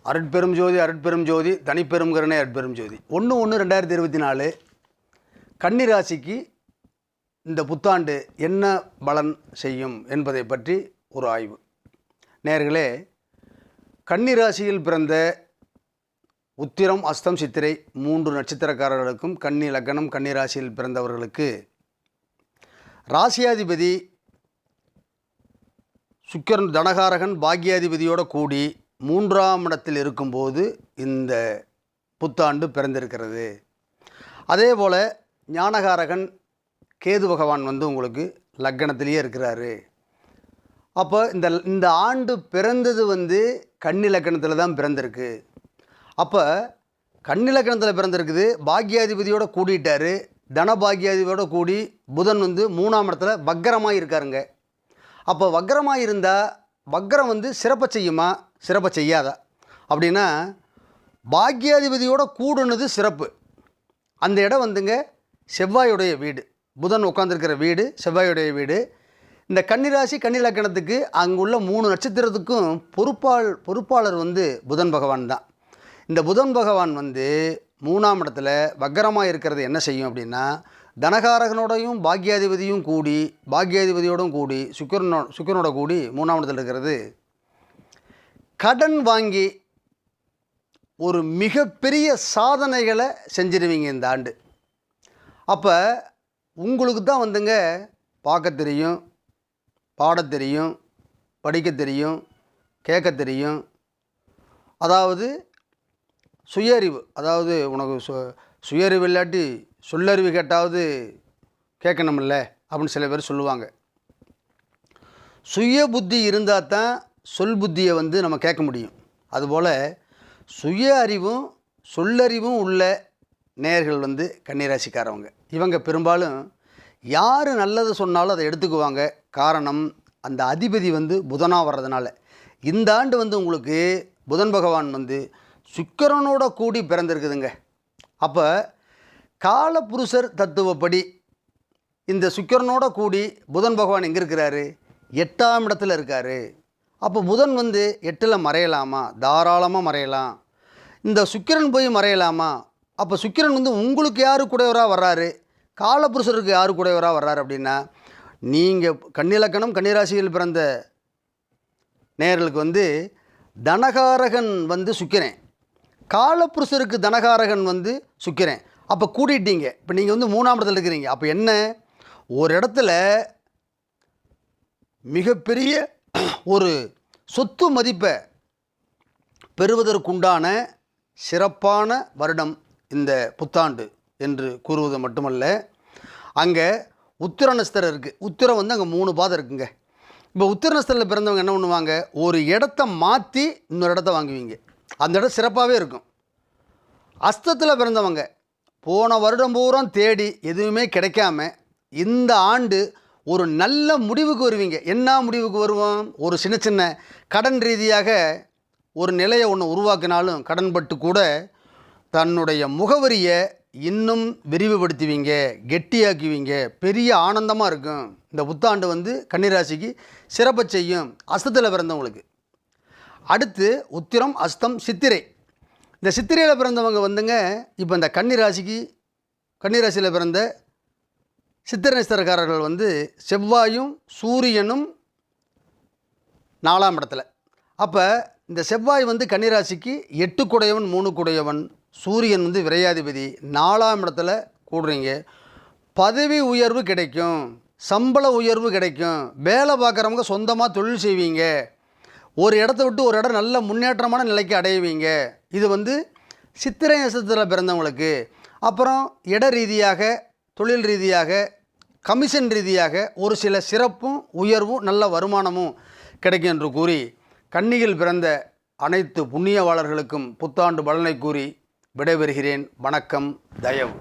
அருட்பெரும் ஜோதி அருட்பெரும் ஜோதி தனிப்பெரும் கருணை அருட்பெரும் ஜோதி 1/1/2024 கன்னி ராசிக்கு இந்த புத்தாண்டு என்ன பலன் செய்யும் என்பதை பற்றி ஒரு ஆய்வு. நேயர்களே, கன்னி ராசியில் பிறந்த உத்திரம் அஸ்தம் சித்திரை 3 நட்சத்திரக்காரர்களுக்கும் கன்னி லக்னம் கன்னி ராசியில் பிறந்தவர்களுக்கு ராசியாதிபதி சுக்கிரன் தனகாரகன் பாக்யாதிபதியோடு கூடி 3ஆம் இடத்தில் இருக்கும்போது இந்த புத்தாண்டு பிறந்திருக்கிறது. அதே போல் ஞானகாரகன் கேது பகவான் உங்களுக்கு லக்னத்திலேயே இருக்கிறாரு. அப்போ இந்த ஆண்டு பிறந்தது கன்னி லக்னத்தில் தான் பிறந்திருக்கு. அப்போ கன்னி லக்னத்தில் பிறந்திருக்குது, பாக்யாதிபதியோடு கூடிட்டார். தனபாக்யாதிபதியோடு கூடி புதன் 3ஆம் இடத்துல வக்கரமாக இருக்காருங்க. அப்போ வக்கரமாக இருந்தால் வக்கரம் சிறப்பை செய்யுமா சிறப்பை செய்யாதா அப்படின்னா, பாக்யாதிபதியோட கூடுனது சிறப்பு. அந்த இடம் செவ்வாயுடைய வீடு, புதன் உட்காந்துருக்கிற வீடு செவ்வாயுடைய வீடு. இந்த கன்னிராசி கன்னி லக்னத்துக்கு அங்குள்ள 3 நட்சத்திரத்துக்கும் பொறுப்பாளர் புதன் பகவான் தான். இந்த புதன் பகவான் 3ஆம் இடத்துல வக்கரமாக இருக்கிறது என்ன செய்யும் அப்படின்னா, தனகாரகனோடையும் பாக்யாதிபதியும் கூடி பாக்யாதிபதியோடும் கூடி சுக்கிரனோட கூடி 3ஆம் இடத்தில் இருக்கிறது கடன் வாங்கி ஒரு மிகப்பெரிய சாதனைகளை செஞ்சிருவீங்க இந்த ஆண்டு. அப்போ உங்களுக்கு தான் பார்க்க தெரியும், பாட தெரியும், படிக்க தெரியும், கேட்க தெரியும். அதாவது சுய அறிவு, அதாவது உனக்கு சுயறிவு இல்லாட்டி சொல்லறிவு கேட்டாவது கேட்கணுமில்ல அப்படின்னு சில பேர் சொல்லுவாங்க. சுய புத்தி இருந்தால் தான் சொல் புத்தியை நம்ம கேட்க முடியும். அதுபோல் சுய அறிவும் சொல்லறிவும் உள்ள நேயர்கள் கன்னிராசிக்காரவங்க. இவங்க பெரும்பாலும் யார் நல்லது சொன்னாலும் அதை எடுத்துக்குவாங்க. காரணம், அந்த அதிபதி புதனாக வர்றதுனால. இந்த ஆண்டு உங்களுக்கு புதன் பகவான் சுக்கிரனோட கூடி பிறந்திருக்குதுங்க. அப்போ காலபுருஷர் தத்துவப்படி இந்த சுக்கிரனோட கூடி புதன் பகவான் எங்கே இருக்கிறாரு? 8ஆம் இடத்துல இருக்கார். அப்போ புதன் 8ல் மறையலாமா? தாராளமாக மறையலாம். இந்த சுக்கிரன் போய் மறையலாமா? அப்போ சுக்கிரன் உங்களுக்கு யார் கூடையவராக வர்றாரு? காலபுருஷருக்கு யார் கூடையவராக வர்றாரு அப்படின்னா, நீங்கள் கன்னி லக்னம் கன்னிராசியில் பிறந்த நேயர்களுக்கு தனகாரகன் சுக்கிரன், காலபுருஷருக்கு தனகாரகன் சுக்கிரன். அப்போ கூட்டிட்டீங்க. இப்போ நீங்கள் 3ஆம் இடத்துல இருக்கிறீங்க. அப்போ என்ன, ஒரு இடத்துல மிகப்பெரிய ஒரு சொத்து மதிப்பை பெறுவதற்குண்டான சிறப்பான வருடம் இந்த புத்தாண்டு என்று கூறுவது மட்டுமல்ல, அங்கே உத்திர நட்சத்திரம் இருக்குது. உத்திரம் அங்கே 3 பாதம் இருக்குங்க. இப்போ உத்திர நட்சத்திரத்தில் பிறந்தவங்க என்ன பண்ணுவாங்க, ஒரு இடத்த மாற்றி இன்னொரு இடத்த வாங்குவீங்க. அந்த இடம் சிறப்பாகவே இருக்கும். அஸ்தத்தில் பிறந்தவங்க போன வருடம் பூரா தேடி எதுவுமே கிடைக்காம இந்த ஆண்டு ஒரு நல்ல முடிவுக்கு வருவீங்க. என்ன முடிவுக்கு வருவோம்? ஒரு சின்ன கடன் ரீதியாக ஒரு நிலையை ஒன்று உருவாக்கினாலும் கடன்பட்டு கூட தன்னுடைய முகவரியை இன்னும் விரிவுபடுத்துவீங்க, கெட்டியாக்குவீங்க. பெரிய ஆனந்தமாக இருக்கும். இந்த புத்தாண்டு கன்னிராசிக்கு சிறப்பை செய்யும் அஸ்தத்தில் பிறந்தவங்களுக்கு. அடுத்து உத்திரம் அஸ்தம் சித்திரை. இந்த சித்திரையில் பிறந்தவங்க இப்போ இந்த கன்னிராசியில் பிறந்த சித்திரை நட்சத்திரக்காரர்கள் செவ்வாயும் சூரியனும் 4ஆம் இடத்துல. அப்போ இந்த செவ்வாய் கன்னிராசிக்கு 8 குடையவன் 3 குடையவன், சூரியன் விரையாதிபதி 4ஆம் இடத்துல கூடுறீங்க. பதவி உயர்வு கிடைக்கும், சம்பள உயர்வு கிடைக்கும், வேலை பார்க்குறவங்க சொந்தமாக தொழில் செய்வீங்க, ஒரு இடத்த விட்டு ஒரு இடம் நல்ல முன்னேற்றமான நிலைக்கு அடைவீங்க. இது சித்திரை நட்சத்திரத்தில் பிறந்தவங்களுக்கு. அப்புறம் இட ரீதியாக தொழில் ரீதியாக கமிஷன் ரீதியாக ஒரு சில சிறப்பும் உயர்வும் நல்ல வருமானமும் கிடைக்கும் என்று கூறி, கன்னியில் பிறந்த அனைத்து புண்ணியவாளர்களுக்கும் புத்தாண்டு பலனை கூறி விடைபெறுகிறேன். வணக்கம், தயவு.